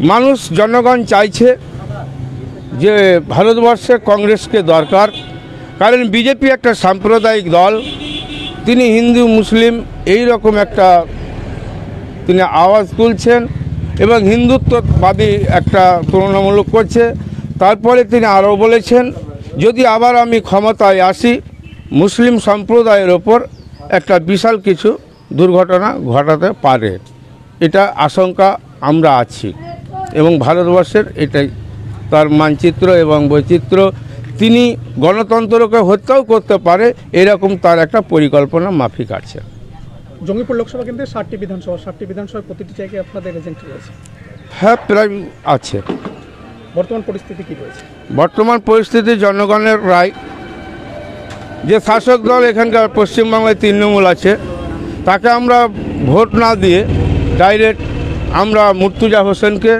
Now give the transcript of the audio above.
মানুষ জনগণ চাইছে যে ভারতবর্ষে কংগ্রেসকে দরকার, কারণ বিজেপি একটা সাম্প্রদায়িক দল। তিনি হিন্দু মুসলিম এই রকম একটা তিনি আওয়াজ তুলছেন এবং হিন্দুত্ববাদী একটা তুলনামূলক করছে। তারপরে তিনি আরও বলেছেন, যদি আবার আমি ক্ষমতায় আসি মুসলিম সম্প্রদায়ের ওপর একটা বিশাল কিছু দুর্ঘটনা ঘটাতে পারে, এটা আশঙ্কা আমরা আছি। এবং ভারতবর্ষের এটাই তার মানচিত্র এবং বৈচিত্র্য। তিনি গণতন্ত্রকে হত্যাও করতে পারে, এরকম তার একটা পরিকল্পনা মাফিক আছে। জঙ্গিপুর লোকসভা কেন্দ্রে 7টি বিধানসভার প্রতিটি জায়গায় আপনাদের এজেন্ট রয়েছে? হ্যাঁ, প্রায় আছে। বর্তমান পরিস্থিতি কি রয়েছে? বর্তমান পরিস্থিতি জনগণের রায়। যে শাসক দল এখানকার পশ্চিমবাংলায় তৃণমূল আছে, তাকে আমরা ভোট না দিয়ে ডাইরেক্ট আমরা মুর্তুজা হোসেনকে